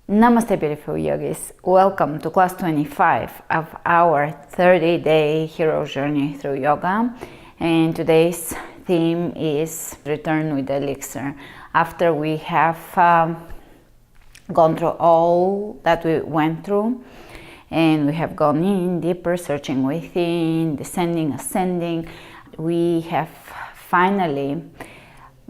Namaste, beautiful yogis. Welcome to class 25 of our 30-day hero journey through yoga. And today's theme is Return with Elixir. After we have gone through all that we went through, and we have gone in deeper, searching within, descending, ascending, we have finally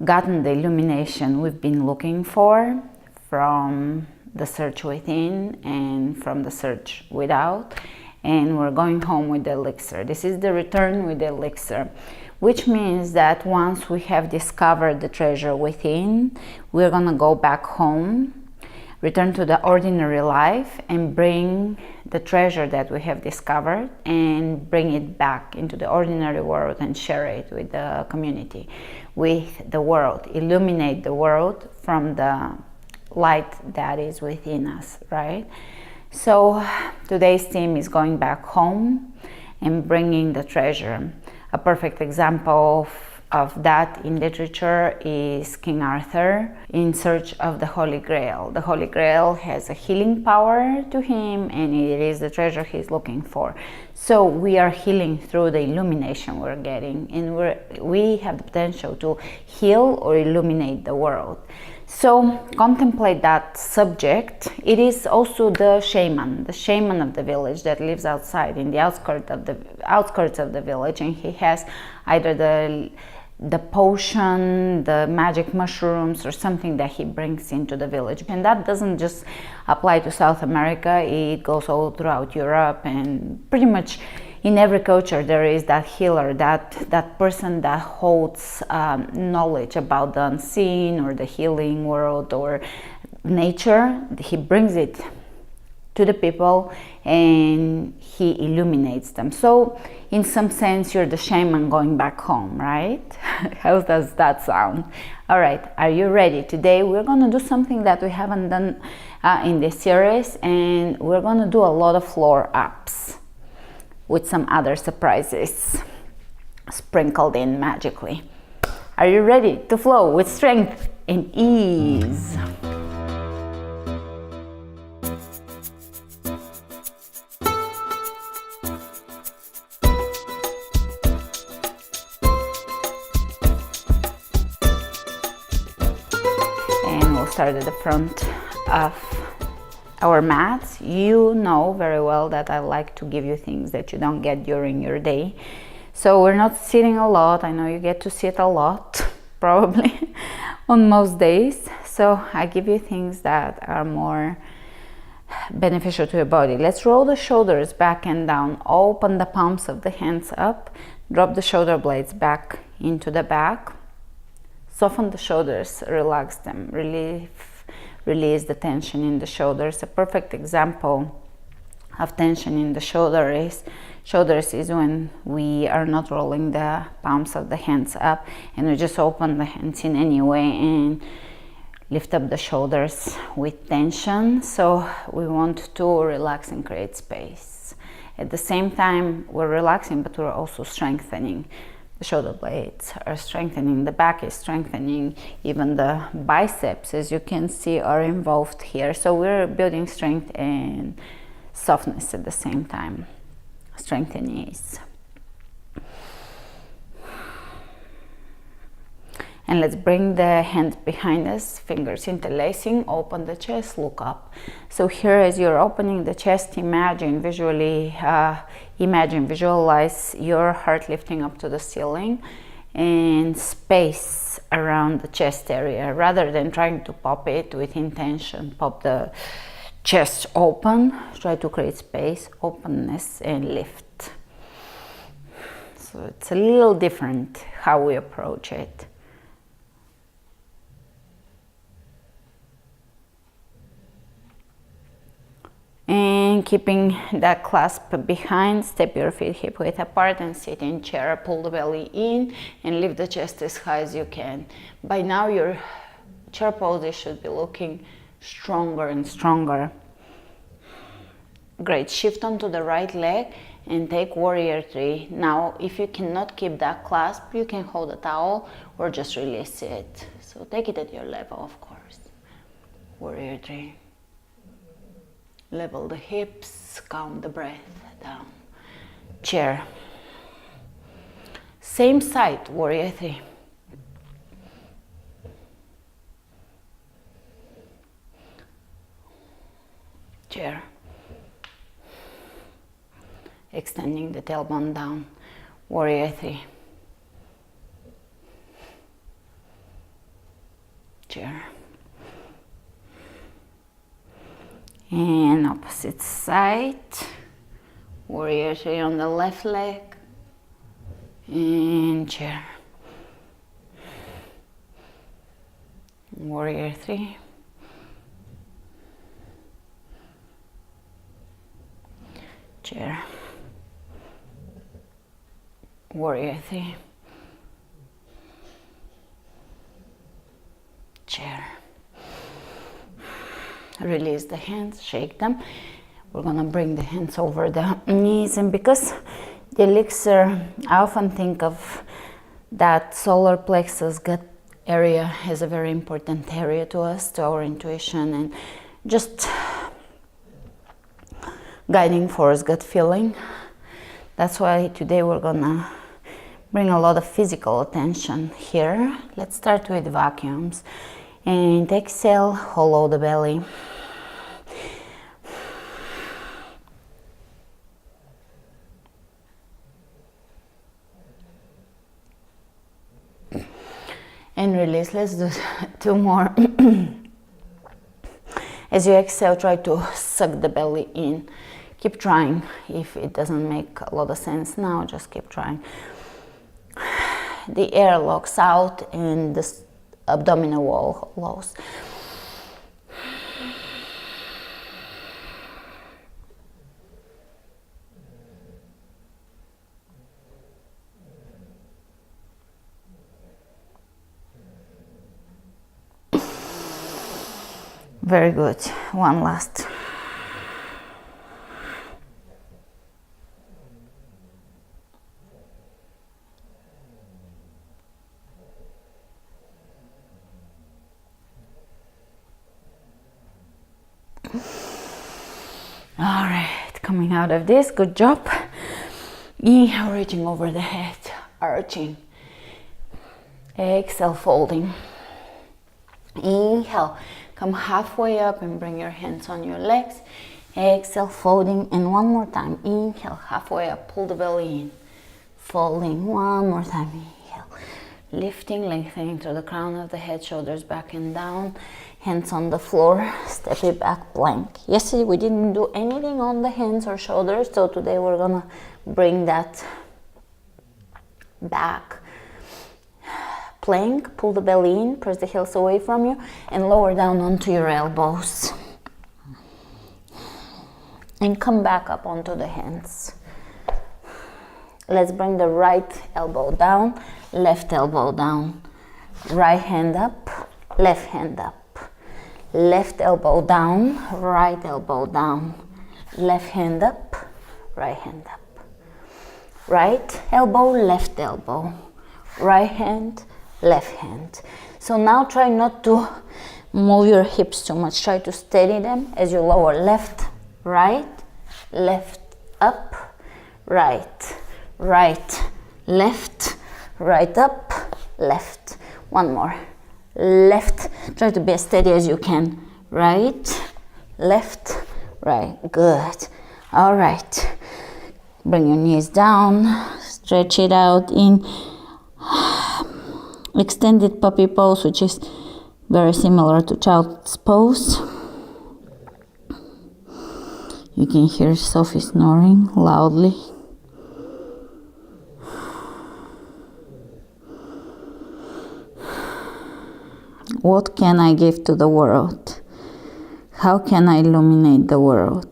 gotten the illumination we've been looking for from the search within and from the search without, and we're going home with the elixir. This is the return with the elixir, which means that once we have discovered the treasure within, we're gonna go back home, return to the ordinary life, and bring the treasure that we have discovered and bring it back into the ordinary world and share it with the community, with the world, illuminate the world from the light that is within us, right? So today's theme is going back home and bringing the treasure. A perfect example of that in literature is King Arthur in search of the Holy Grail. The Holy Grail has a healing power to him, and it is the treasure he's looking for. So we are healing through the illumination we're getting, and we have the potential to heal or illuminate the world. So contemplate that subject. It is also the shaman of the village that lives outside in the outskirts of the village, and he has either the potion, the magic mushrooms, or something that he brings into the village. And that doesn't just apply to South America, it goes all throughout Europe, and pretty much in every culture there is that healer, that person that holds knowledge about the unseen or the healing world or nature. He brings it to the people and he illuminates them. So in some sense you're the shaman going back home, right? How does that sound? All right, are you ready? Today we're going to do something that we haven't done in this series, and we're going to do a lot of floor ups with some other surprises sprinkled in magically. Are you ready to flow with strength and ease? And we'll start at the front of our mats. You know very well that I like to give you things that you don't get during your day. So we're not sitting a lot. I know you get to sit a lot, probably, on most days. So I give you things that are more beneficial to your body. Let's roll the shoulders back and down. Open the palms of the hands up. Drop the shoulder blades back into the back. Soften the shoulders, relax them, release the tension in the shoulders. A perfect example of tension in the shoulders is when we are not rolling the palms of the hands up and we just open the hands in any way and lift up the shoulders with tension. So we want to relax and create space. At the same time, we're relaxing, but we're also strengthening. The shoulder blades are strengthening, the back is strengthening, even the biceps, as you can see, are involved here. So we're building strength and softness at the same time. Strength and ease. And let's bring the hands behind us, fingers interlacing, open the chest, look up. So here, as you're opening the chest, visualize your heart lifting up to the ceiling and space around the chest area. Rather than trying to pop it with intention, pop the chest open, try to create space, openness, and lift. So it's a little different how we approach it. And keeping that clasp behind, step your feet hip width apart and sit in chair. Pull the belly in and lift the chest as high as you can. By now your chair poses should be looking stronger and stronger. Great, shift onto the right leg and take warrior three. Now if you cannot keep that clasp, you can hold a towel or just release it. So take it at your level, of course. Warrior three. Level the hips, count the breath down. Chair. Same side, warrior 3. Chair. Extending the tailbone down, warrior 3. Chair. And opposite side, warrior 3 on the left leg, and chair. Warrior 3. Chair. Warrior 3. Chair. Release the hands, shake them. We're gonna bring the hands over the knees, and because the elixir, I often think of that solar plexus gut area as a very important area to us, to our intuition, and just guiding force, gut feeling. That's why today we're gonna bring a lot of physical attention here. Let's start with vacuums. And exhale, hollow the belly. And release. Let's do 2 more. As you exhale, try to suck the belly in. Keep trying. If it doesn't make a lot of sense now, just keep trying. The air locks out and the abdominal wall hollows. Very good. One last. All right, coming out of this, good job. Inhale, reaching over the head, arching. Exhale, folding. Inhale, come halfway up and bring your hands on your legs. Exhale, folding, and one more time. Inhale, halfway up, pull the belly in. Folding, one more time. Inhale, lifting, lengthening through the crown of the head, shoulders back and down. Hands on the floor, step it back, plank. Yesterday we didn't do anything on the hands or shoulders, so today we're gonna bring that back. Plank, pull the belly in, press the heels away from you, and lower down onto your elbows. And come back up onto the hands. Let's bring the right elbow down, left elbow down. Right hand up, left hand up. Left elbow down, right elbow down. Left hand up, right hand up. Right elbow, left elbow. Right hand, left hand. So now try not to move your hips too much. Try to steady them as you lower. Left, right, left, up, right, right, left, right, up, left. One more. Left, try to be as steady as you can. Right, left, right. Good. All right. Bring your knees down, stretch it out in extended puppy pose, which is very similar to child's pose. You can hear Sophie snoring loudly. What can I give to the world? How can I illuminate the world?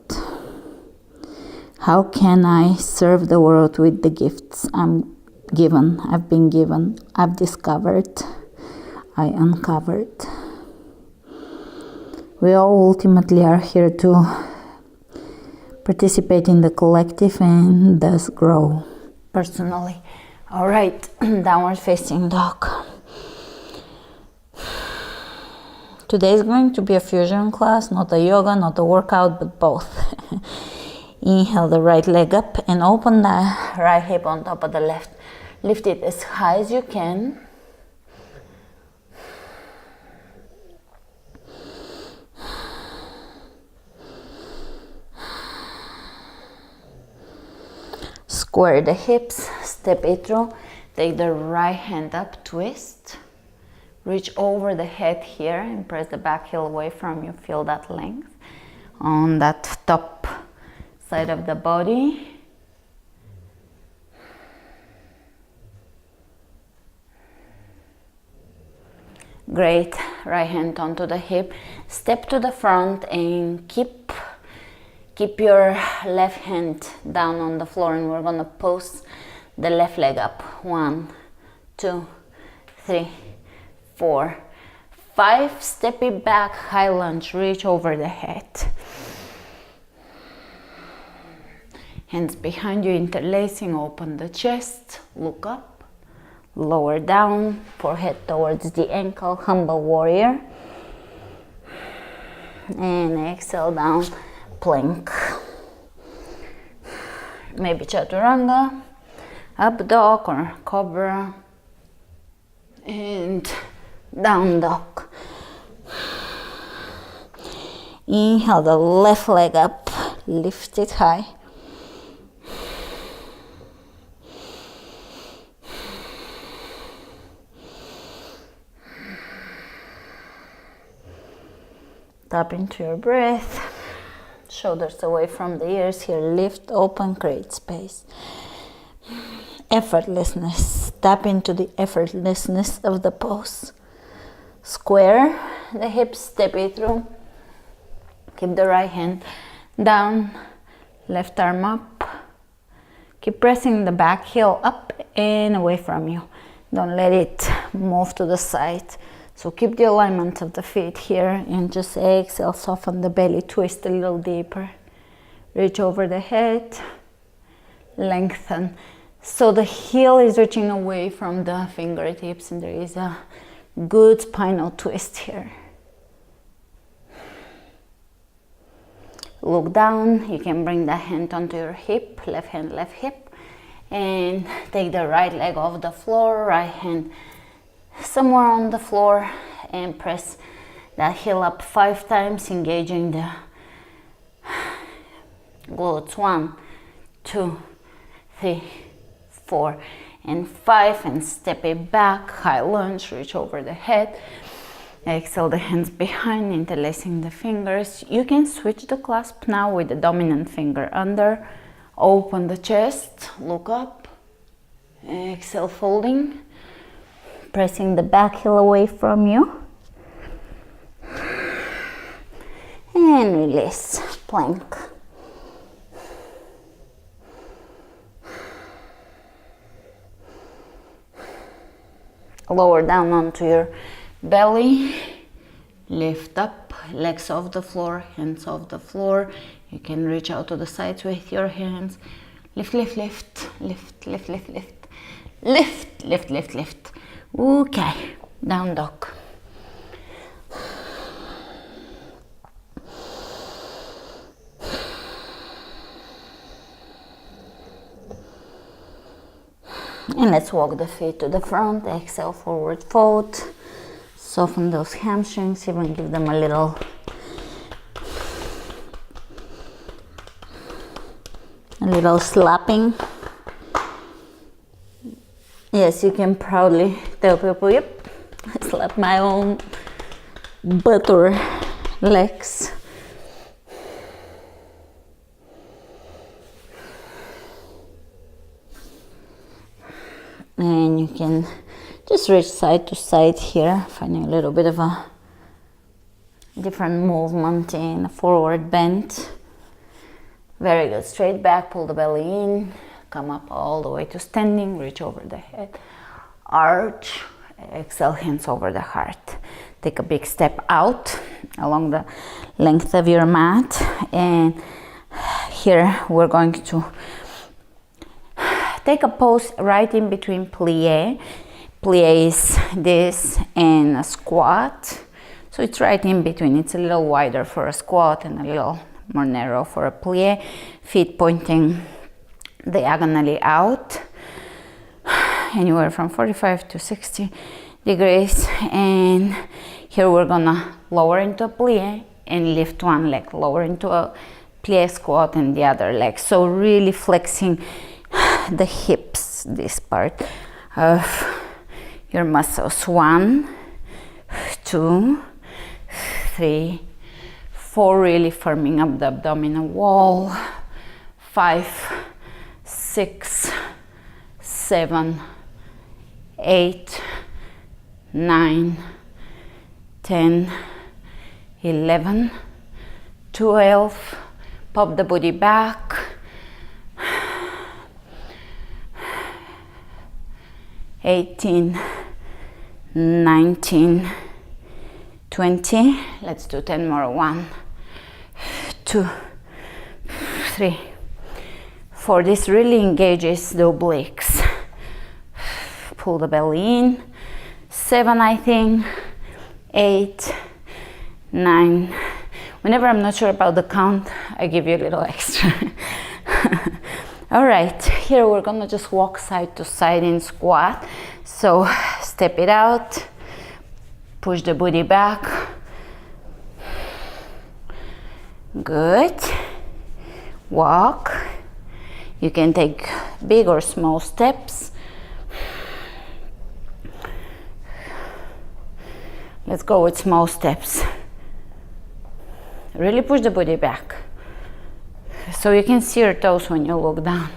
How can I serve the world with the gifts I'm given, I've been given, I've discovered, I uncovered? We all ultimately are here to participate in the collective and thus grow personally. All right, downward facing dog. Today is going to be a fusion class, not a yoga, not a workout, but both. Inhale the right leg up and open the right hip on top of the left. Lift it as high as you can. Square the hips, step it through. Take the right hand up, twist. Reach over the head here and press the back heel away from you. Feel that length on that top side of the body. Great. Right hand onto the hip. Step to the front and keep your left hand down on the floor, and we're gonna post the left leg up. 1, 2, 3, 4, 5. Step it back, high lunge, reach over the head. Hands behind you, interlacing, open the chest, look up, lower down, forehead towards the ankle, humble warrior. And exhale down, plank. Maybe chaturanga, up dog or cobra, and down dog. Inhale the left leg up, lift it high. Tap into your breath. Shoulders away from the ears here. Lift, open, create space. Effortlessness. Tap into the effortlessness of the pose. Square the hips, step it through. Keep the right hand down, left arm up. Keep pressing the back heel up and away from you. Don't let it move to the side. So keep the alignment of the feet here and just exhale, soften the belly, twist a little deeper. Reach over the head, lengthen. So the heel is reaching away from the fingertips and there is a good spinal twist here. Look down, you can bring the hand onto your hip, left hand, left hip, and take the right leg off the floor, right hand somewhere on the floor, and press that heel up 5 times, engaging the glutes. 1, 2, 3, 4, and 5, and step it back, high lunge, reach over the head. Exhale the hands behind, interlacing the fingers. You can switch the clasp now with the dominant finger under. Open the chest, look up. Exhale, folding. Pressing the back heel away from you. And release, plank. Lower down onto your belly. Lift up, legs off the floor, hands off the floor. You can reach out to the sides with your hands. Lift, lift, lift, lift, lift, lift, lift. Lift, lift, lift, lift. Okay, down dog. And let's walk the feet to the front. Exhale, forward fold. Soften those hamstrings, even give them a little slapping. Yes, you can proudly tell people, yep, I slap my own butt or legs. And you can just reach side to side here, finding a little bit of a different movement in a forward bend. Very good. Straight back, pull the belly in, come up all the way to standing, reach over the head, arch, exhale, hands over the heart. Take a big step out along the length of your mat, and here we're going to take a pose right in between plie. Plie is this and a squat. So it's right in between. It's a little wider for a squat and a little more narrow for a plie. Feet pointing diagonally out, anywhere from 45 to 60 degrees. And here we're gonna lower into a plie and lift one leg, lower into a plie squat and the other leg. So really flexing the hips, this part of your muscles. 1, 2, 3, 4, really firming up the abdominal wall. 5, 6, 7, 8, 9, 10, 11, 12, pop the booty back. 18, 19, 20. Let's do 10 more. 1, 2, 3, 4. This really engages the obliques. Pull the belly in. 7, I think. 8, 9. Whenever I'm not sure about the count, I give you a little extra. All right, here we're gonna just walk side to side in squat. So step it out, push the booty back. Good. Walk. You can take big or small steps. Let's go with small steps. Really push the booty back, so you can see your toes when you look down.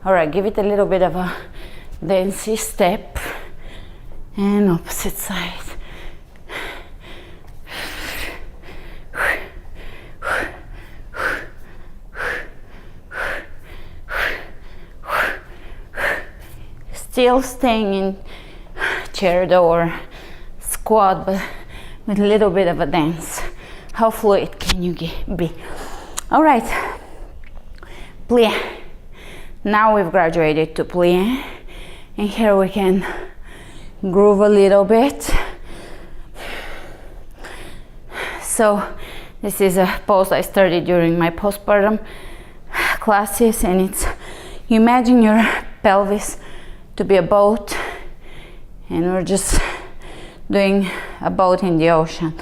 All right, give it a little bit of a dancey step, and opposite side. Still staying in chair or squat, but with a little bit of a dance. How fluid can you be? All right, plie. Now we've graduated to plie, and here we can groove a little bit. So this is a pose I started during my postpartum classes, and it's, you imagine your pelvis to be a boat, and we're just doing a boat in the ocean,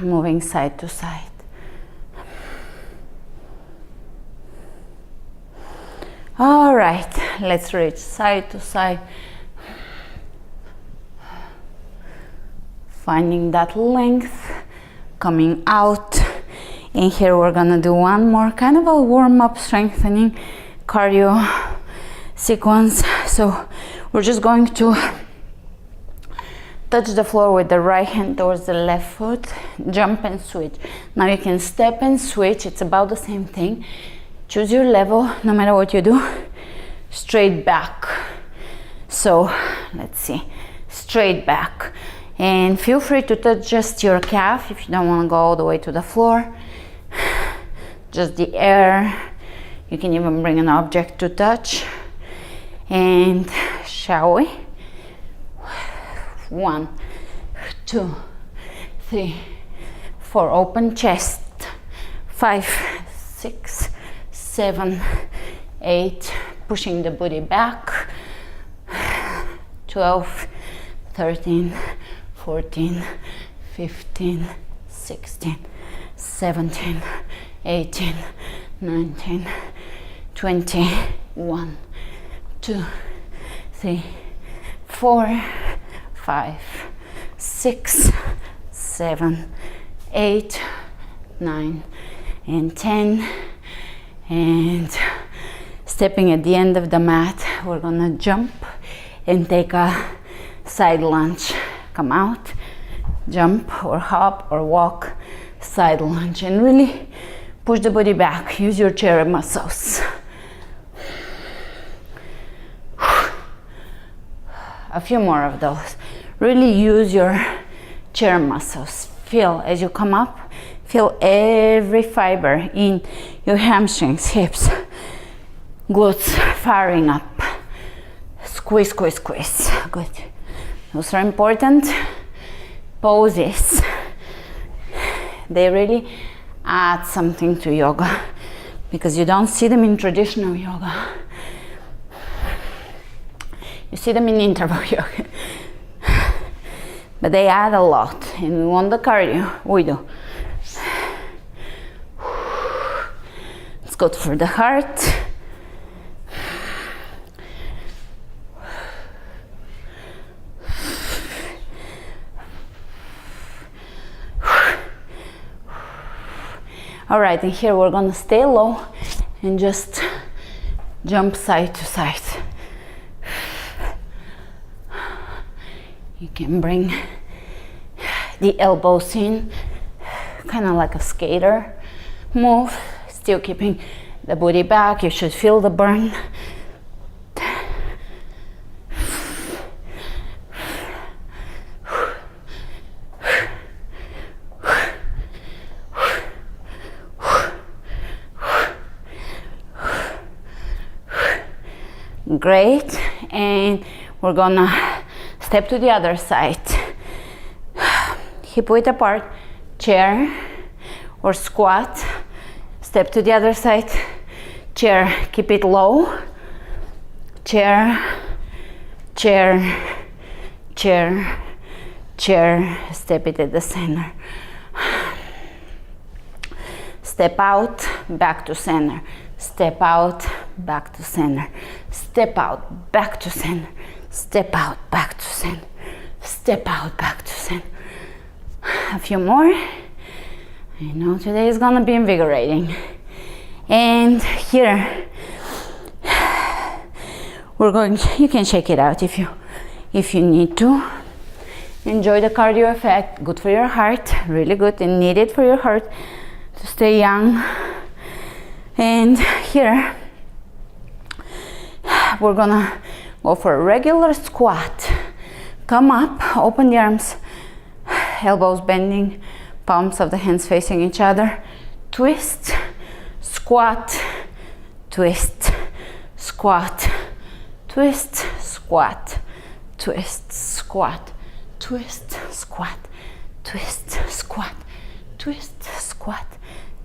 moving side to side. All right, let's reach side to side, finding that length, coming out. And here we're gonna do one more kind of a warm-up strengthening cardio sequence. So we're just going to touch the floor with the right hand towards the left foot, jump and switch. Now you can step and switch, it's about the same thing. Choose your level, no matter what you do. Straight back. So let's see, straight back. And feel free to touch just your calf if you don't want to go all the way to the floor. Just the air. You can even bring an object to touch. And shall we? 1, 2, 3, 4. Open chest. 5, 6, 7, 8. Pushing the booty back. 12, 13, 14, 15, 16, 17, 18, 19, 20, 1, 2, 3, 4, 5, 6, 7, 8, 9, and 10. And stepping at the end of the mat, we're gonna jump and take a side lunge. Come out, jump or hop or walk, side lunge, and really push the body back. Use your chair muscles. A few more of those. Really use your chair muscles. feel as you come up, feel every fiber in your hamstrings, hips, glutes firing up. Squeeze, squeeze, squeeze. Good. Those are important poses. They really add something to yoga because you don't see them in traditional yoga. You see them in interval yoga. But they add a lot, and we want the cardio. We do. It's good for the heart. All right, and here we're gonna stay low and just jump side to side. You can bring the elbows in, kind of like a skater move, still keeping the booty back. You should feel the burn. Great, and we're gonna step to the other side. Hip width apart, chair or squat. Step to the other side, chair, keep it low. Chair, chair, chair, chair, step it at the center. Step out, back to center. Step out, back to center. Step out, back to center. Step out, back to center. Step out, back to center. A few more. I know today is gonna be invigorating. And here, we're going, you can shake it out if you need to. Enjoy the cardio effect, good for your heart, really good and needed for your heart to stay young. And here, we're gonna go for a regular squat. Come up, open the arms, elbows bending, palms of the hands facing each other. Twist, squat, twist, squat, twist, squat, twist, squat, twist, squat, twist, squat, twist, squat,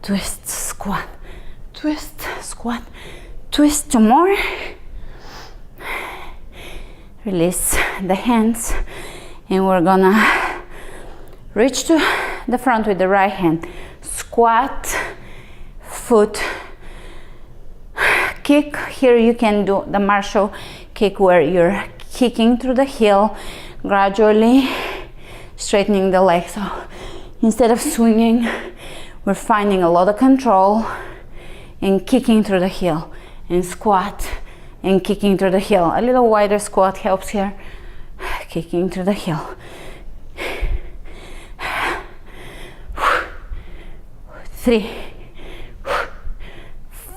twist, squat, twist, squat, twist. Two more. Release the hands, and we're gonna reach to the front with the right hand. Squat, foot, kick. Here you can do the Marshall kick where you're kicking through the heel, gradually straightening the leg. So instead of swinging, we're finding a lot of control and kicking through the heel, and squat and kicking through the heel. A little wider squat helps here. Kicking through the heel. 3,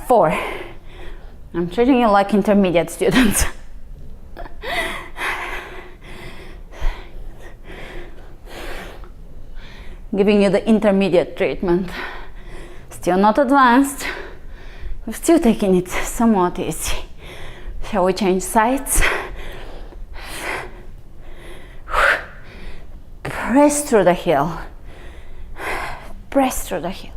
4. I'm treating you like intermediate students. Giving you the intermediate treatment. Still not advanced. We're still taking it somewhat easy. Shall we change sides? Press through the heel. Press through the heel.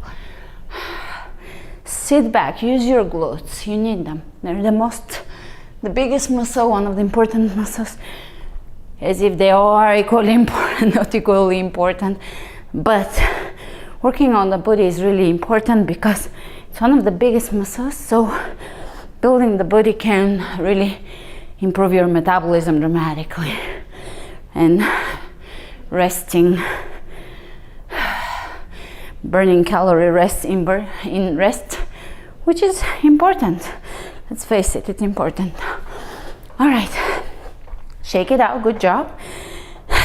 Sit back, use your glutes, you need them. They're the biggest muscle, one of the important muscles, as if they are equally important, not equally important. But working on the body is really important because it's one of the biggest muscles, so building the body can really improve your metabolism dramatically. And resting, burning calorie rest in rest, which is important. Let's face it, it's important. All right, shake it out, good job.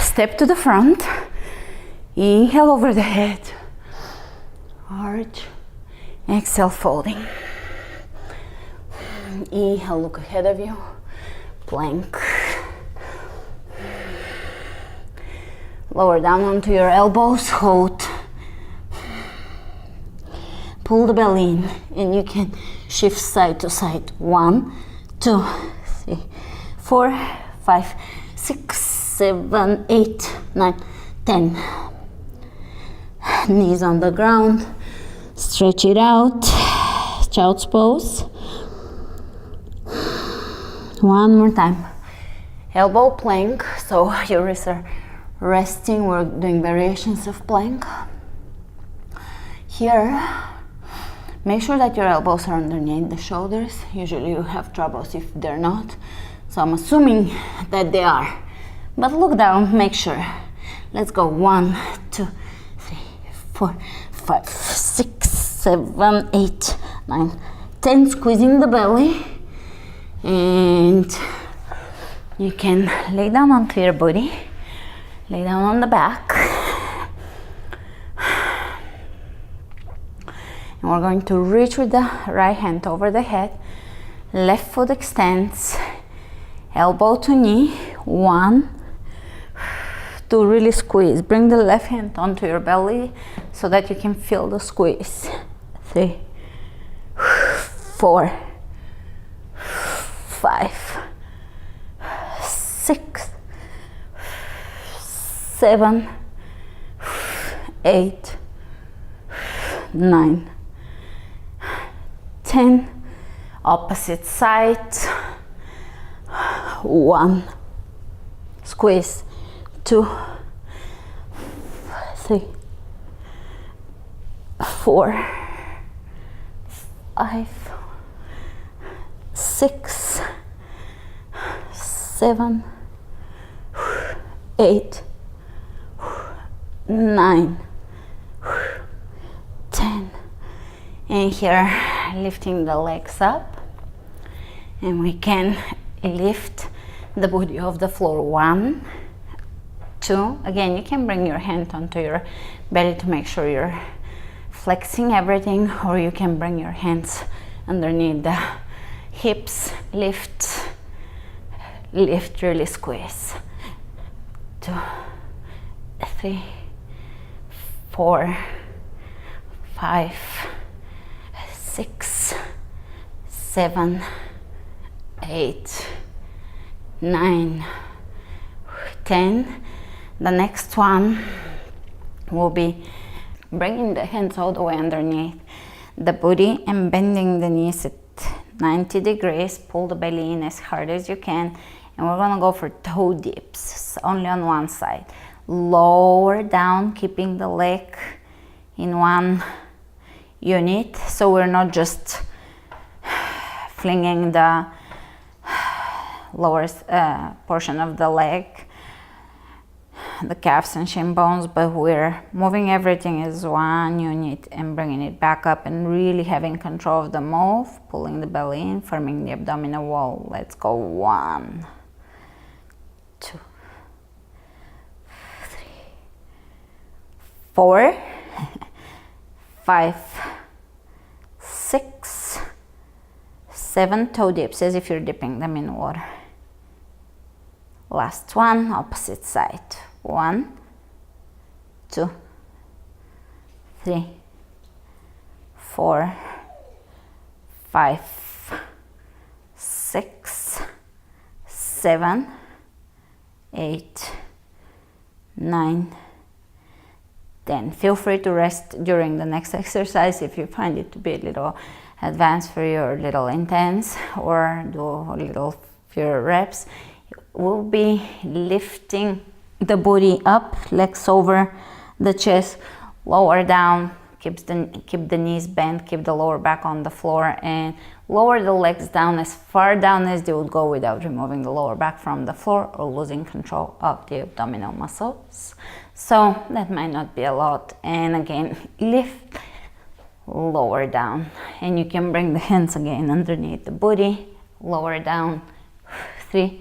Step to the front, inhale over the head, arch, exhale, folding. Inhale, look ahead of you, plank. Lower down onto your elbows, hold. Pull the belly in, and you can shift side to side. 1, 2, 3, 4, 5, 6, 7, 8, 9, 10. Knees on the ground. Stretch it out. Child's pose. One more time. Elbow plank. So your wrists are resting. We're doing variations of plank. Here, make sure that your elbows are underneath the shoulders. Usually you have troubles if they're not. So I'm assuming that they are. But look down, make sure. Let's go. 1, 2, 3, 4, 5, 6, 7, 8, 9, 10. Squeezing the belly. And you can lay down onto your booty. Lay down on the back. And we're going to reach with the right hand over the head. Left foot extends. Elbow to knee. 1, 2, really squeeze. Bring the left hand onto your belly so that you can feel the squeeze. 3, 4, 5, 6, 7, 8, 9, 10. Opposite side. 1, squeeze. 2, 3, 4, 5, 6, 7, 8, 9, 10. And here, lifting the legs up, and we can lift the booty off the floor. 1, 2. Again, you can bring your hand onto your belly to make sure you're flexing everything, or you can bring your hands underneath the hips. Lift, lift, really squeeze. 2, 3, 4, 5, 6, 7, 8, 9, 10. The next one will be bringing the hands all the way underneath the booty and bending the knees at 90 degrees. Pull the belly in as hard as you can, and we're gonna go for toe dips, only on one side. Lower down, keeping the leg in one unit, so we're not just flinging the lower portion of the leg, the calves and shin bones, but we're moving everything as one unit and bringing it back up and really having control of the move, pulling the belly in, forming the abdominal wall. Let's go. 1, 2, 3, 4, 5, 6, 7. Toe dips as if you're dipping them in water. Last one, opposite side. 1, 2, 3, 4, 5, 6, 7, 8, 9, 10. Feel free to rest during the next exercise if you find it to be a little advanced for you or a little intense, or do a little fewer reps. We'll be lifting the booty up, legs over the chest, lower down, keep the knees bent, keep the lower back on the floor, and lower the legs down as far down as they would go without removing the lower back from the floor or losing control of the abdominal muscles. So that might not be a lot. And again, lift, lower down, and you can bring the hands again underneath the booty, lower down. 3,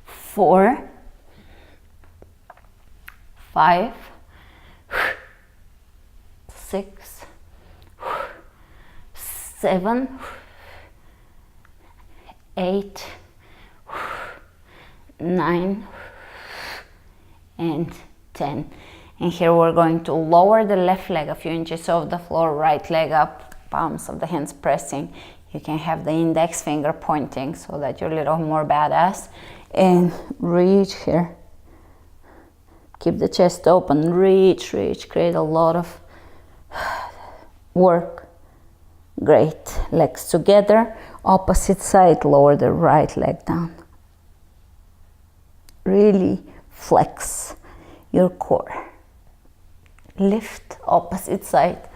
4, 5, 6, 7, 8, 9, and 10. And here we're going to lower the left leg a few inches off the floor, right leg up, palms of the hands pressing. You can have the index finger pointing so that you're a little more badass. And reach here. Keep the chest open, reach, create a lot of work. Great. Legs together, opposite side, lower the right leg down. Really flex your core. Lift, opposite side.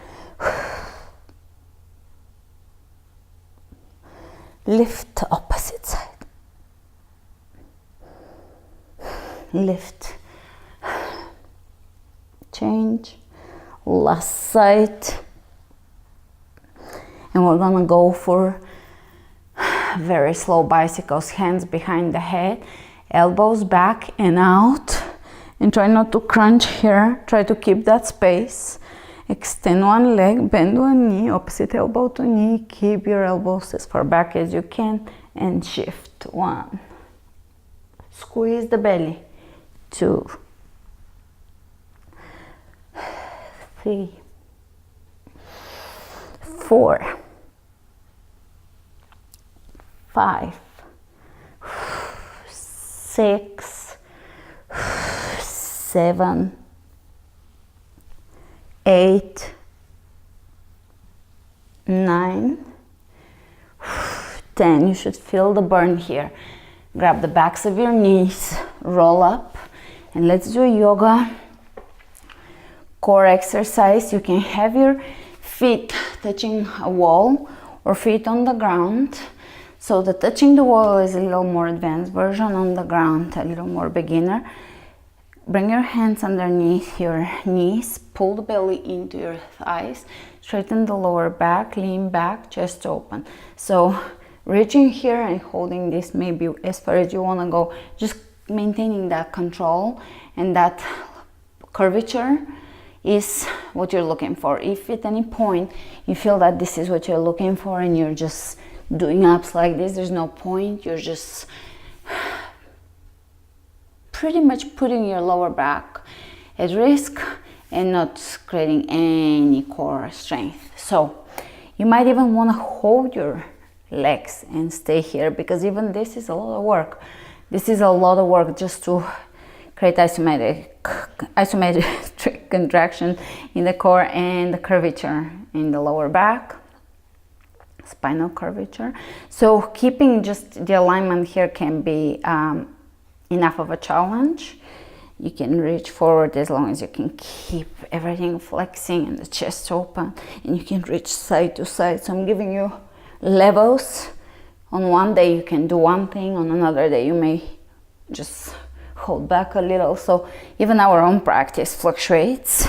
Lift, opposite side. Lift. Change. Last side. And we're gonna go for very slow bicycles, hands behind the head, elbows back and out. And try not to crunch here. Try to keep that space. Extend one leg, bend one knee, opposite elbow to knee. Keep your elbows as far back as you can and shift. 1. Squeeze the belly. 2. 3. 4. 5. 6. 7, 8, 9, 10. You should feel the burn here. Grab the backs of your knees, roll up, and let's do a yoga core exercise. You can have your feet touching a wall or feet on the ground. So the touching the wall is a little more advanced version, on the ground a little more beginner. Bring your hands underneath your knees, pull the belly into your thighs, straighten the lower back, lean back, chest open. So reaching here and holding this maybe as far as you want to go, just maintaining that control and that curvature is what you're looking for. If at any point you feel that this is what you're looking for and you're just doing ups like this, there's no point. You're just pretty much putting your lower back at risk and not creating any core strength. So you might even want to hold your legs and stay here, because even this is a lot of work. This is a lot of work just to create isometric contraction in the core and the curvature in the lower back, spinal curvature. So keeping just the alignment here can be enough of a challenge. You can reach forward as long as you can keep everything flexing and the chest open, and you can reach side to side. So I'm giving you levels. On one day you can do one thing, on another day you may just hold back a little. So even our own practice fluctuates,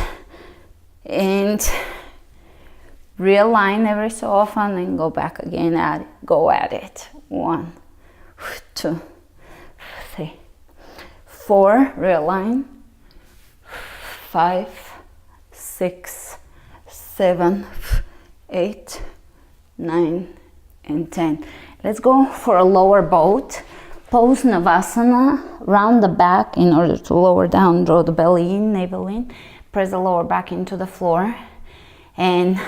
and realign every so often and go back again, go at it. 1, 2, 3, 4, realign. 5, 6, 7, 8, 9, and 10. Let's go for a lower boat. Pose Navasana, round the back in order to lower down, draw the belly in, navel in, press the lower back into the floor. And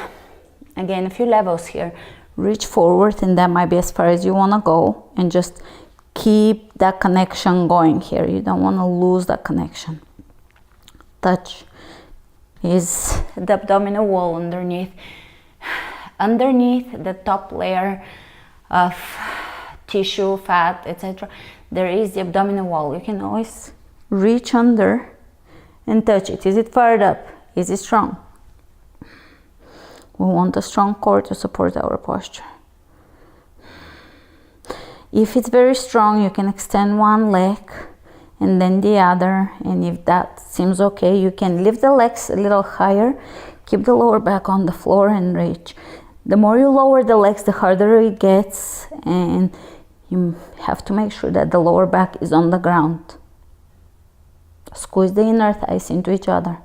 again, a few levels here. Reach forward, and that might be as far as you want to go, and just keep that connection going here. You don't want to lose that connection. Touch is the abdominal wall underneath the top layer of tissue, fat, etc. There is the abdominal wall. You can always reach under and touch it. Is it fired up? Is it strong? We want a strong core to support our posture. If it's very strong, you can extend one leg and then the other, and if that seems okay, you can lift the legs a little higher, keep the lower back on the floor and reach. The more you lower the legs, the harder it gets, and you have to make sure that the lower back is on the ground. Squeeze the inner thighs into each other.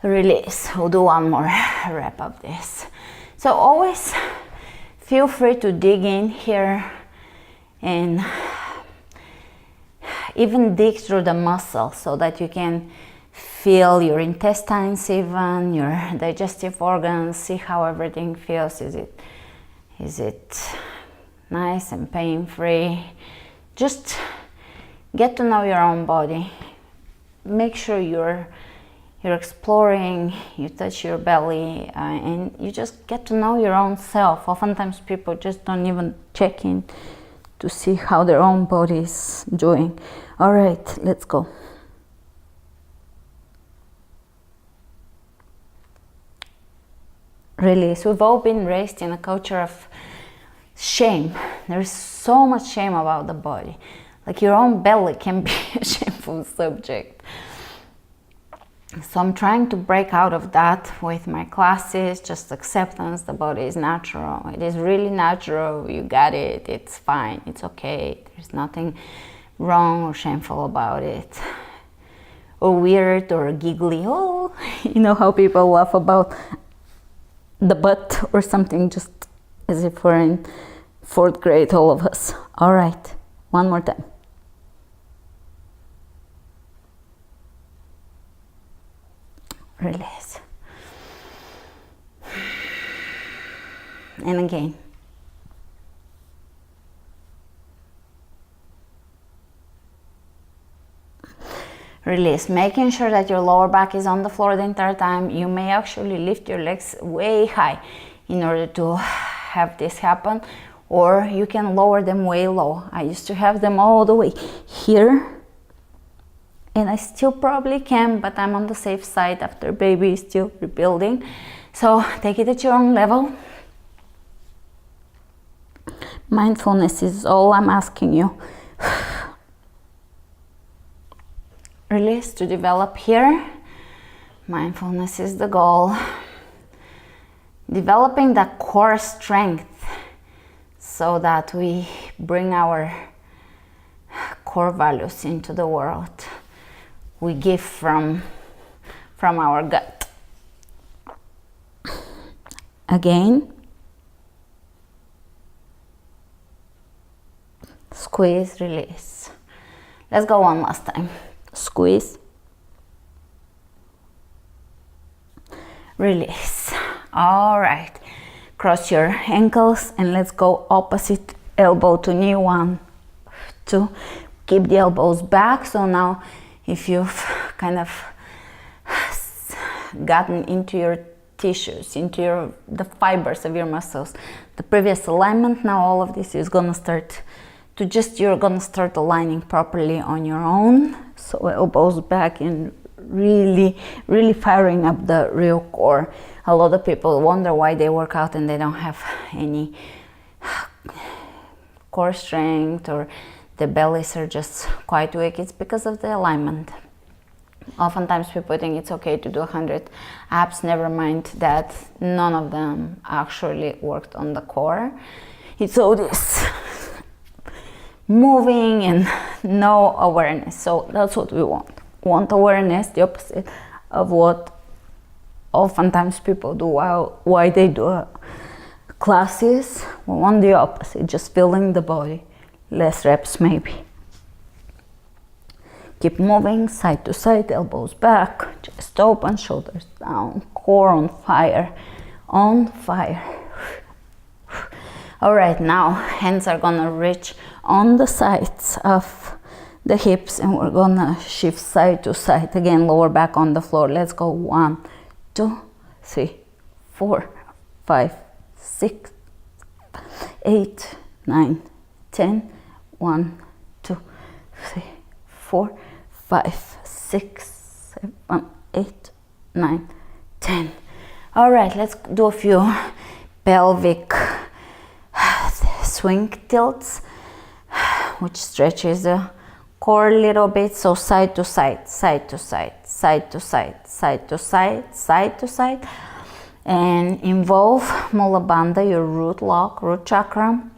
Release. We'll do one more wrap of this. So always feel free to dig in here and even dig through the muscle so that you can feel your intestines, even your digestive organs, see how everything feels. Is it nice and pain-free? Just get to know your own body. Make sure you're exploring, you touch your belly, and you just get to know your own self. Oftentimes people just don't even check in to see how their own body is doing. All right, let's go. Release. We've all been raised in a culture of shame. There's so much shame about the body. Like your own belly can be a shameful subject. So I'm trying to break out of that with my classes, just acceptance. The body is natural. It is really natural. You got it. It's fine. It's okay. There's nothing wrong or shameful about it. Or weird or giggly. Oh, you know how people laugh about the butt or something, just as if we're in 4th grade, all of us. All right, one more time. Release. And again. Release, making sure that your lower back is on the floor the entire time. You may actually lift your legs way high in order to have this happen, or you can lower them way low. I used to have them all the way here, and I still probably can, but I'm on the safe side after baby is still rebuilding. So take it at your own level. Mindfulness is all I'm asking you. Release to develop here. Mindfulness is the goal. Developing that core strength so that we bring our core values into the world. We give from our gut. Again. Squeeze, release. Let's go one last time. Squeeze, release. All right, cross your ankles and let's go opposite elbow to knee. 1, 2. Keep the elbows back. So now if you've kind of gotten into your tissues, into the fibers of your muscles, the previous alignment, now all of this is gonna start to you're gonna start aligning properly on your own. So elbows back and really firing up the real core. A lot of people wonder why they work out and they don't have any core strength, or the bellies are just quite weak. It's because of the alignment. Oftentimes people think it's okay to do 100 abs, never mind that none of them actually worked on the core. It's all this moving and no awareness. So that's what we want. We want awareness, the opposite of what oftentimes people do. Why they do classes. We want the opposite, just feeling the body. Less reps maybe. Keep moving side to side, elbows back, chest open, shoulders down, core on fire, on fire. All right, now hands are gonna reach on the sides of the hips and we're gonna shift side to side. Again, lower back on the floor. Let's go. 1, 2, 3, 4, 5, 6, 8, 9, 10. 1, 2, 3, 4, 5, 6, 7, 8, 9, 10. All right, let's do a few pelvic swing tilts, which stretches the core a little bit. So side to side, side to side, side to side, side to side, side to side, and involve Mula Bandha, your root chakra,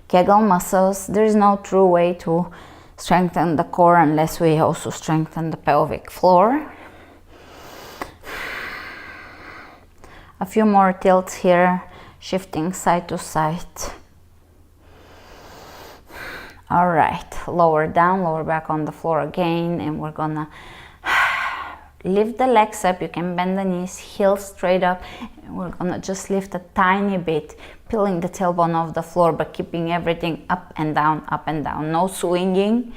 Kegel muscles. There is no true way to strengthen the core unless we also strengthen the pelvic floor. A few more tilts here, shifting side to side. All right, lower down, lower back on the floor again, and we're gonna lift the legs up. You can bend the knees, heels straight up, and we're gonna just lift a tiny bit, peeling the tailbone off the floor, but keeping everything up and down, no swinging,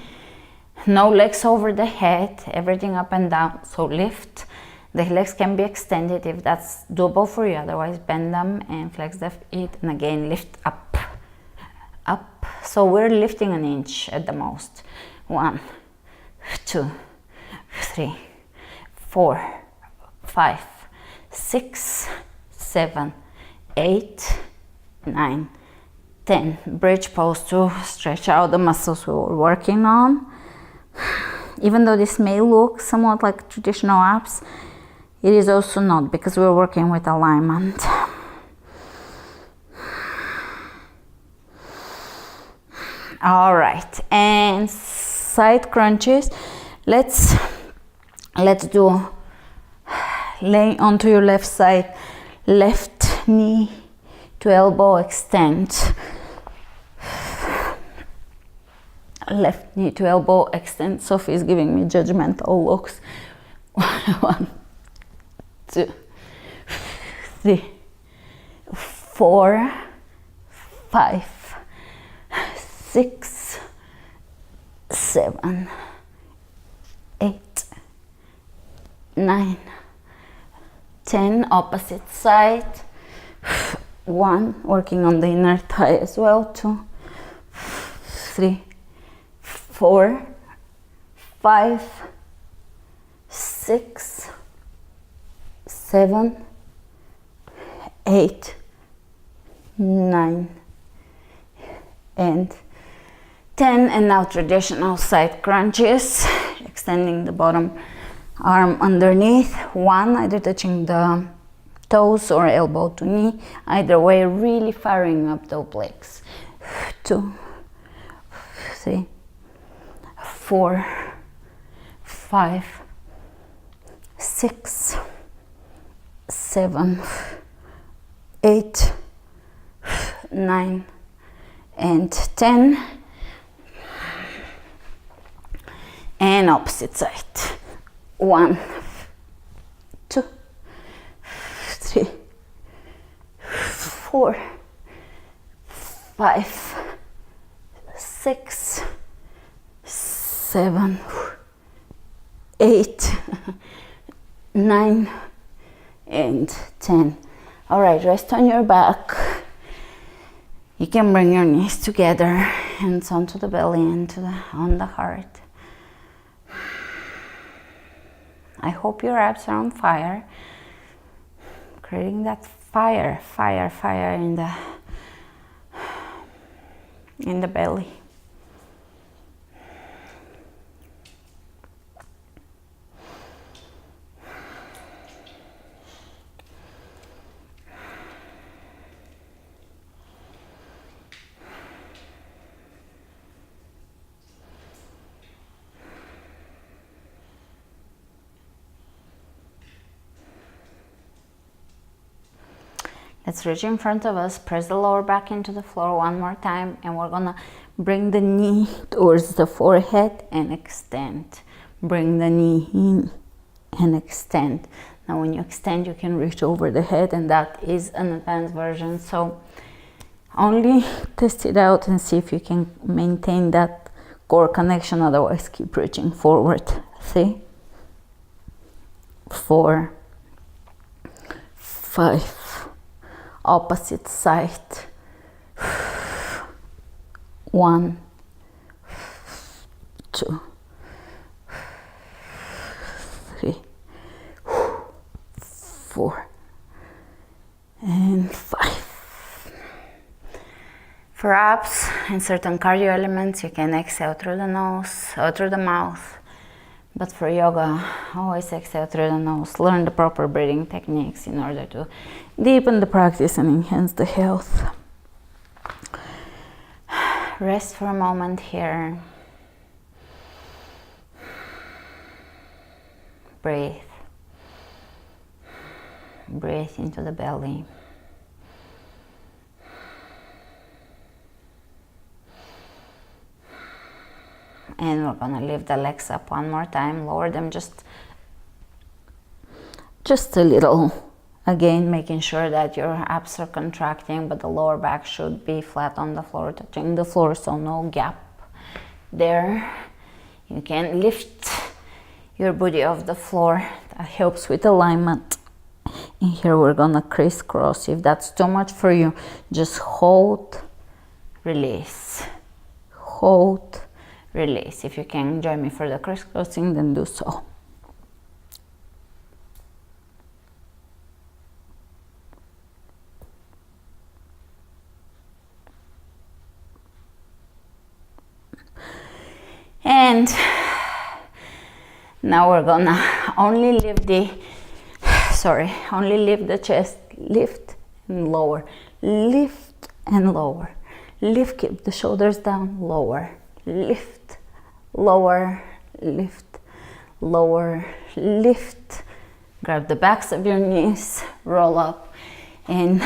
no legs over the head, everything up and down. So lift. The legs can be extended if that's doable for you, otherwise bend them and flex the feet, and again lift up, up. So we're lifting an inch at the most. 1, 2, 3, 4, 5, 6, 7, 8, 9, 10. Bridge pose to stretch out the muscles we were working on. Even though this may look somewhat like traditional abs, it is also not, because we're working with alignment. All right, and side crunches. Let's do lay onto your left side, left knee to elbow extend. Left knee to elbow extend. Sophie is giving me judgmental looks. 1, 2, 3, 4, 5, 6, 7, 8, 9, 10. Opposite side. 1, working on the inner thigh as well. 2, 3, 4, 5, 6, 7, 8, 9, and 10. And now traditional side crunches, extending the bottom arm underneath. 1, either touching the toes or elbow to knee, either way, really firing up the obliques. 2, 3, 4, 5, 6, 7, 8, 9, and 10. And opposite side. 1, 2, 3, 4, 5, 6, 7, 8, 9, and 10. All right, rest on your back. You can bring your knees together, hands onto the belly and on the heart. I hope your abs are on fire, creating that fire in the belly. Let's reach in front of us, press the lower back into the floor one more time, and we're gonna bring the knee towards the forehead and extend. Bring the knee in and extend. Now when you extend, you can reach over the head, and that is an advanced version. So only test it out and see if you can maintain that core connection, otherwise keep reaching forward. 3, 4, 5, opposite side. 1, 2, 3, 4, and 5. For abs and certain cardio elements, you can exhale through the nose or through the mouth. But for yoga, always exhale through the nose. Learn the proper breathing techniques in order to deepen the practice and enhance the health. Rest for a moment here. Breathe. Breathe into the belly. gonna lift the legs up one more time, lower them just a little. Again, making sure that your abs are contracting, but the lower back should be flat on the floor, touching the floor, so no gap there. You can lift your booty off the floor. That helps with alignment. And here we're gonna crisscross. If that's too much for you, just hold, release, hold, release. If you can join me for the crisscrossing, then do so. And now we're gonna only lift the chest, lift and lower, lift and lower, lift, keep the shoulders down, lower, lift, lower, lift, lower, lift. Grab the backs of your knees, roll up and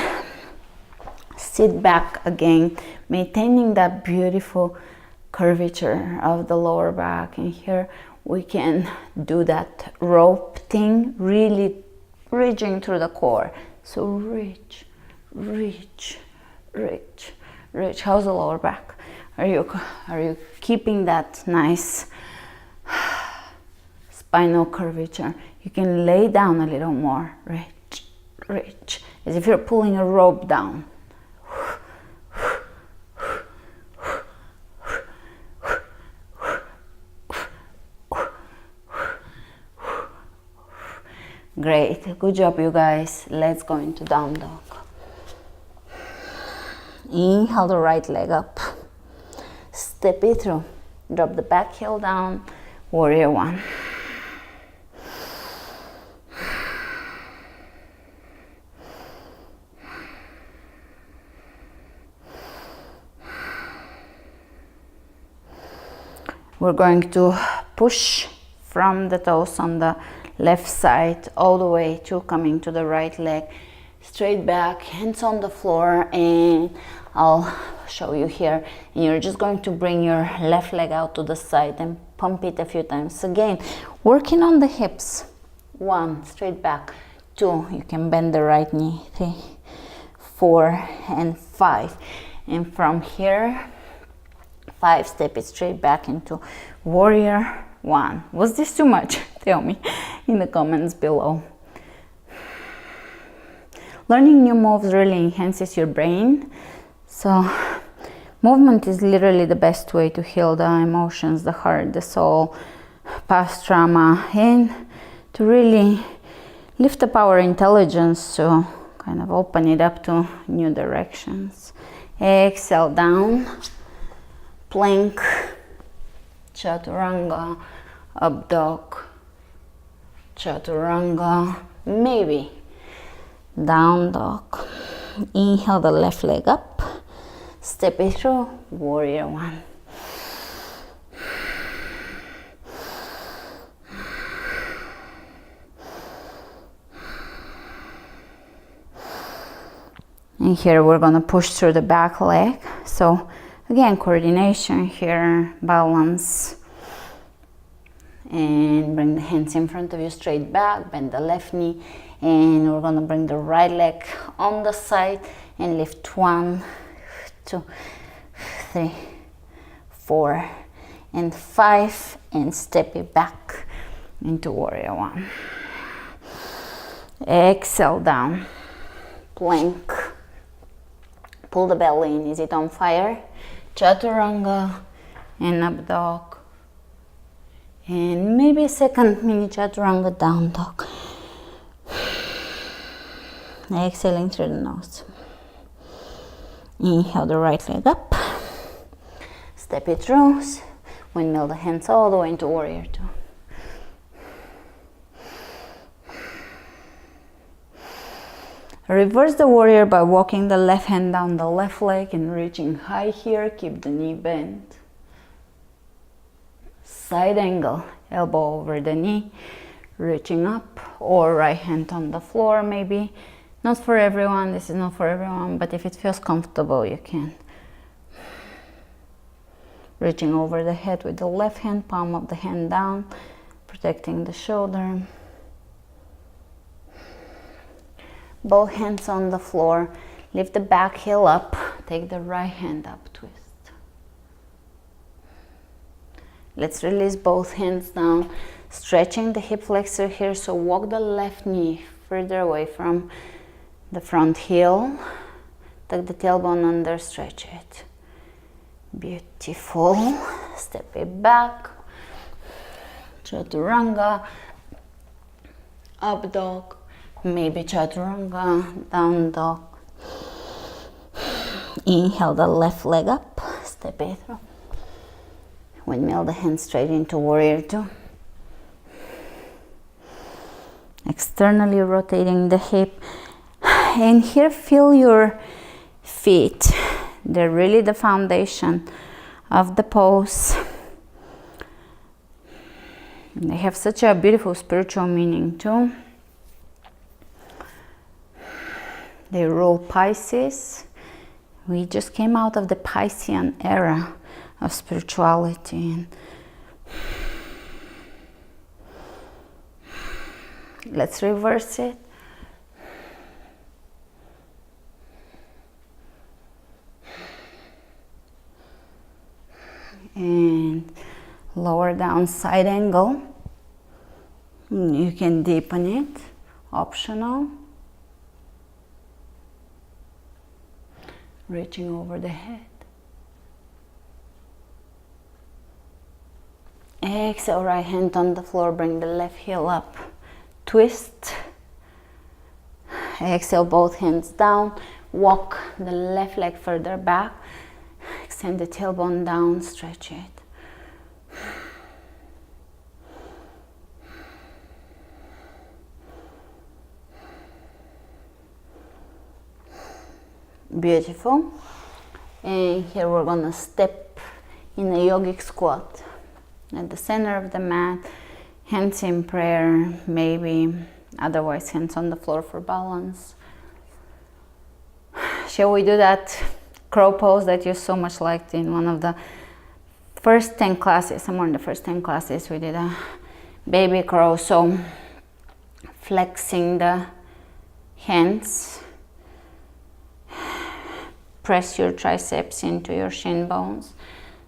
sit back again, maintaining that beautiful curvature of the lower back. And here we can do that rope thing, really reaching through the core. So reach, reach, reach, reach. How's the lower back? Are you keeping that nice spinal curvature? You can lay down a little more. Reach, reach, as if you're pulling a rope down. Great, good job you guys. Let's go into down dog. Inhale the right leg up, step it through, drop the back heel down, warrior one. We're going to push from the toes on the left side all the way to coming to the right leg, straight back, hands on the floor, and I'll show you here. And you're just going to bring your left leg out to the side and pump it a few times. Again, working on the hips. 1, straight back. 2, you can bend the right knee. 3, 4, and 5. And from here, 5, step it straight back into warrior 1. Was this too much? Tell me in the comments below. Learning new moves really enhances your brain. So movement is literally the best way to heal the emotions, the heart, the soul, past trauma, and to really lift up our intelligence, to kind of open it up to new directions. Exhale down, plank, chaturanga, up dog, chaturanga, maybe down dog. Inhale the left leg up, step it through, warrior 1. And here we're gonna push through the back leg. So again, coordination here, balance. And bring the hands in front of you, straight back, bend the left knee, and we're gonna bring the right leg on the side and lift 1, 2, 3, 4, and 5, and step it back into warrior 1. Exhale down, plank, pull the belly in. Is it on fire? Chaturanga and up dog. And maybe a second mini chaturanga, down dog. Exhaling through the nose. Inhale the right leg up. Step it through. Windmill the hands all the way into warrior 2. Reverse the warrior by walking the left hand down the left leg and reaching high here. Keep the knee bent. Side angle, elbow over the knee, reaching up, or right hand on the floor maybe. Not for everyone, this is not for everyone, but if it feels comfortable, you can. reaching over the head with the left hand, palm of the hand down, protecting the shoulder. Both hands on the floor. Lift the back heel up. Take the right hand up, twist. Let's release both hands down, stretching the hip flexor here. So walk the left knee further away from the front heel. Tuck the tailbone under, stretch it. Beautiful. Step it back. Chaturanga. Up dog. Maybe chaturanga. Down dog. Inhale the left leg up. Step it through. Windmill the hands straight into warrior two. Externally rotating the hip. And here feel your feet. They're really the foundation of the pose. And they have such a beautiful spiritual meaning too. They rule Pisces. We just came out of the Piscean era of spirituality. And let's reverse it. And lower down side angle. You can deepen it, optional. Reaching over the head. Exhale, right hand on the floor, bring the left heel up. Twist. Exhale, both hands down. Walk the left leg further back. Extend the tailbone down, stretch it. Beautiful. And here we're gonna step in a yogic squat at the center of the mat, hands in prayer, maybe, otherwise hands on the floor for balance. Shall we do that crow pose that you so much liked in one of the first 10 classes? Somewhere in the first 10 classes we did a baby crow. So flexing the hands, press your triceps into your shin bones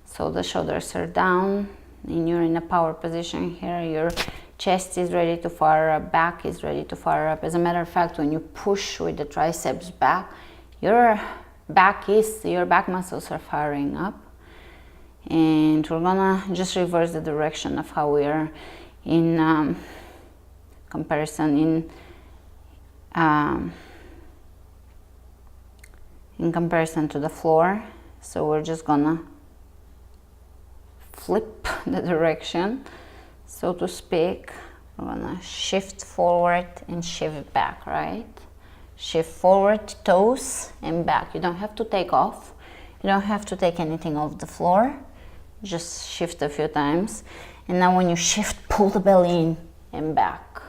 so the shoulders are down and you're in a power position here. Your chest is ready to fire up, back is ready to fire up. As a matter of fact, when you push with the triceps back, your back muscles are firing up. And we're gonna just reverse the direction of how we are in comparison to the floor. So we're just gonna flip the direction, so to speak. We're gonna shift forward and shift back, right? Shift forward, toes and back. You don't have to take off. You don't have to take anything off the floor. Just shift a few times. And now when you shift, pull the belly in and back.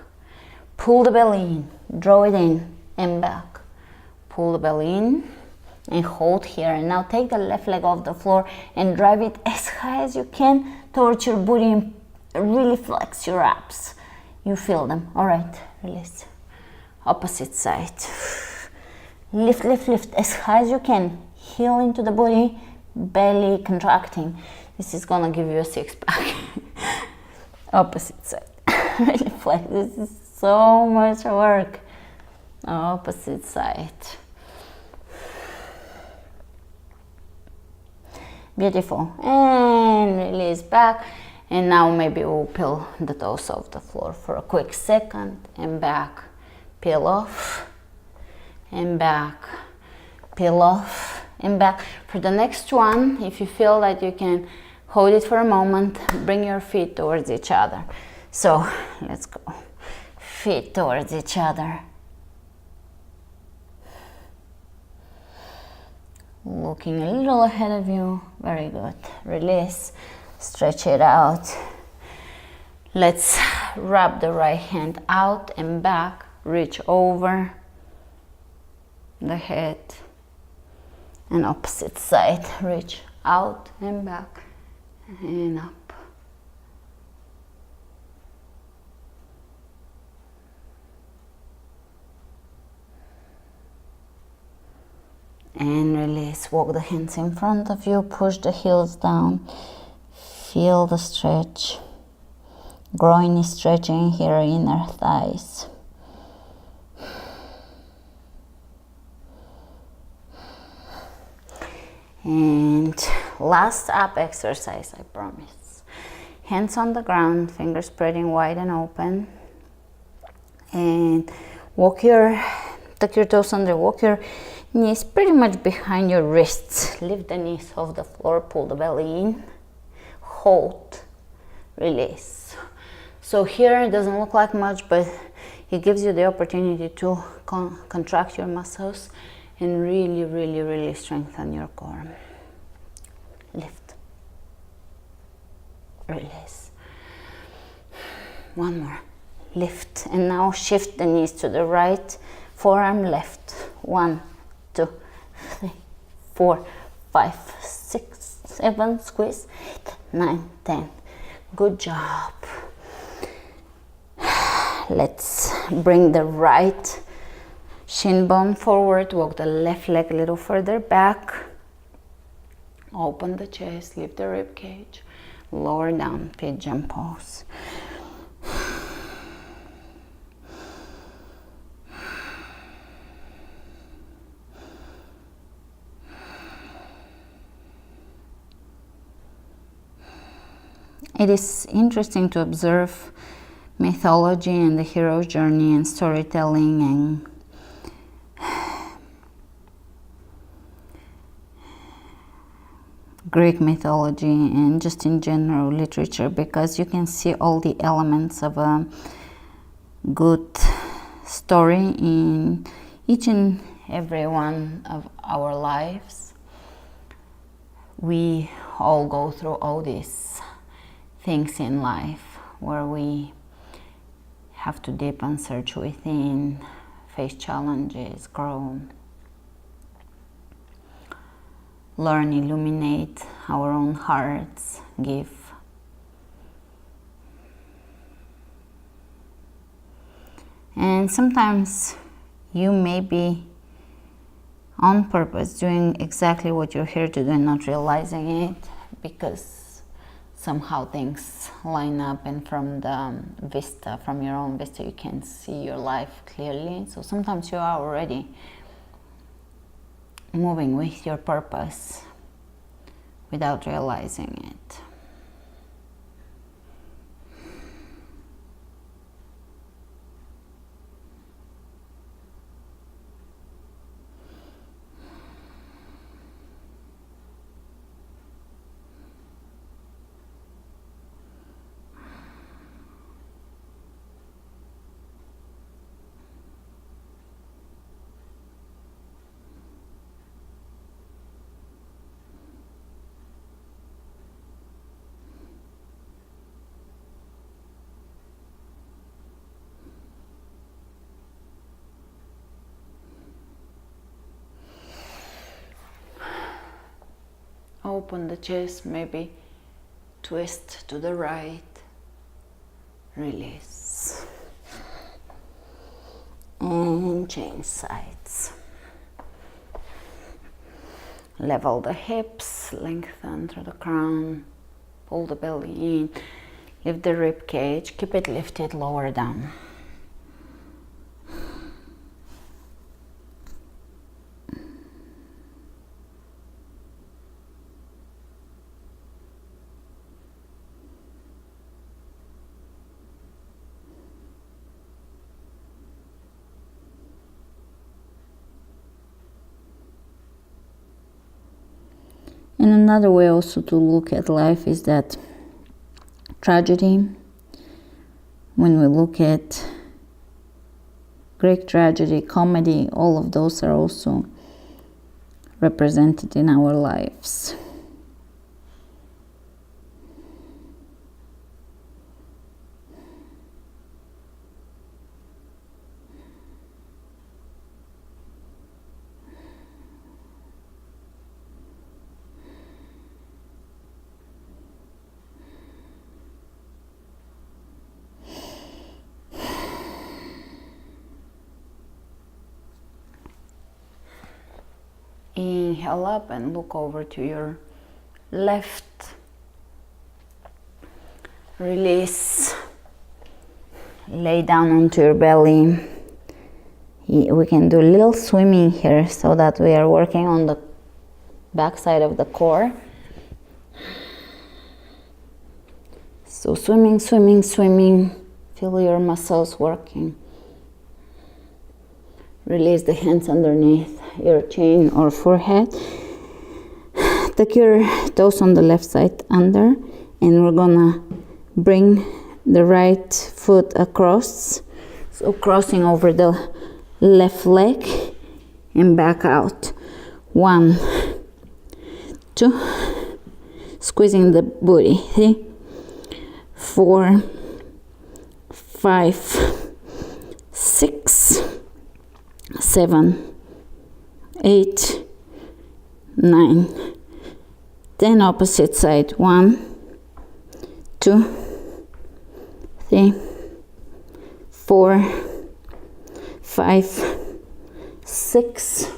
Pull the belly in, draw it in and back. Pull the belly in and hold here. And now take the left leg off the floor and drive it as high as you can towards your booty and really flex your abs. You feel them. All right, release. Opposite side. Lift, lift, lift as high as you can. Heel into the booty, belly contracting. This is gonna give you a six-pack. Opposite side. Really flex. This is so much work. Opposite side. Beautiful. And release back. And now maybe we'll peel the toes off the floor for a quick second and back. Peel off and back. Peel off and back. For the next one, if you feel that you can hold it for a moment, bring your feet towards each other. So let's go. Feet towards each other. Looking a little ahead of you. Very good. Release. Stretch it out. Let's wrap the right hand out and back. Reach over the head. And opposite side. Reach out and back. and up. And release. Walk the hands in front of you, push the heels down, feel the stretch. Groin is stretching here, inner thighs. And last up exercise, I promise. Hands on the ground, fingers spreading wide and open. And tuck your toes under, walk your knees pretty much behind your wrists. Lift the knees off the floor, pull the belly in, hold, release. So here it doesn't look like much, but it gives you the opportunity to contract your muscles and really, really, really strengthen your core. Lift, release. One more. Lift, and now shift the knees to the right, forearm left. 1, 2, 3, 4, 5, 6, 7, squeeze, 8, 9, 10. Good job. Let's bring the right shin bone forward, walk the left leg a little further back. Open the chest, lift the rib cage, lower down, pigeon pose. It is interesting to observe mythology and the hero's journey and storytelling and Greek mythology and just in general literature, because you can see all the elements of a good story in each and every one of our lives. We all go through all these things in life where we have to deep and search within, face challenges, grow, learn, illuminate our own hearts, give. And sometimes you may be on purpose doing exactly what you're here to do and not realizing it, because somehow things line up, and from the vista, from your own vista, you can see your life clearly. So sometimes you are already moving with your purpose without realizing it. Open the chest, maybe twist to the right, release, and change sides. Level the hips, lengthen through the crown, pull the belly in, lift the rib cage, keep it lifted, lower down. And another way also to look at life is that tragedy, when we look at Greek tragedy, comedy, all of those are also represented in our lives. inhale up and look over to your left. Release. Lay down onto your belly. We can do a little swimming here so that we are working on the back side of the core. So swimming, swimming, swimming. Feel your muscles working. Release the hands underneath your chin or forehead. Take your toes on the left side under, and we're gonna bring the right foot across. So crossing over the left leg and back out. 1, 2, squeezing the booty. 3, 4, 5, 6, 7, 8, 9, 10. Opposite side. 1, 2, 3, 4, 5, 6,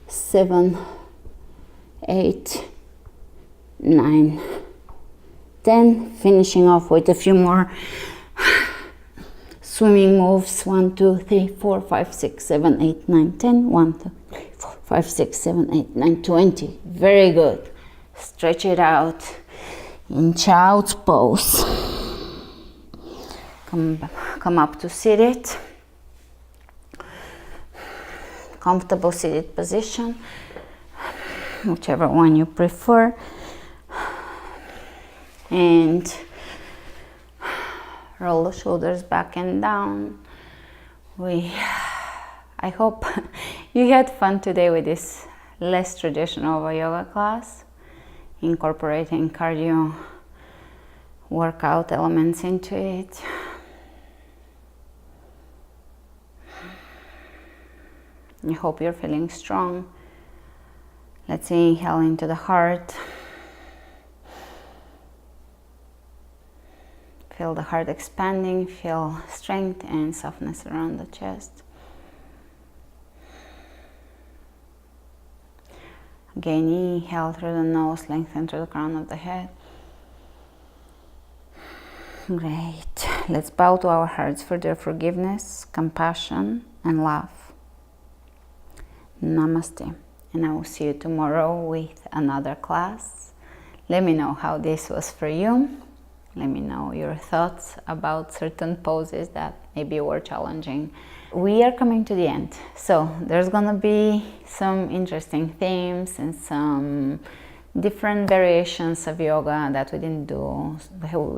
7, 8, 9, 10. Finishing off with a few more swimming moves. 1, 2, 3, 4, 5, 6, 7, 8, 9, 10. 1, 2, 3, 4, 5, 6, 7, 8, 9, 20. Very good. Stretch it out in child's pose. Come up to seated. Comfortable seated position, whichever one you prefer. And roll the shoulders back and down. I hope you had fun today with this less traditional of a yoga class, incorporating cardio workout elements into it. I hope you're feeling strong. Let's inhale into the heart. Feel the heart expanding, feel strength and softness around the chest. Again, inhale through the nose, lengthen through the crown of the head. Great. Let's bow to our hearts for their forgiveness, compassion, and love. Namaste. And I will see you tomorrow with another class. Let me know how this was for you. Let me know your thoughts about certain poses that maybe were challenging. We are coming to the end, so there's gonna be some interesting themes and some different variations of yoga that we didn't do,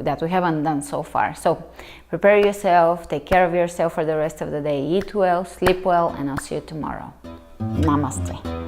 that we haven't done so far. So prepare yourself, take care of yourself for the rest of the day, eat well, sleep well, and I'll see you tomorrow. Namaste.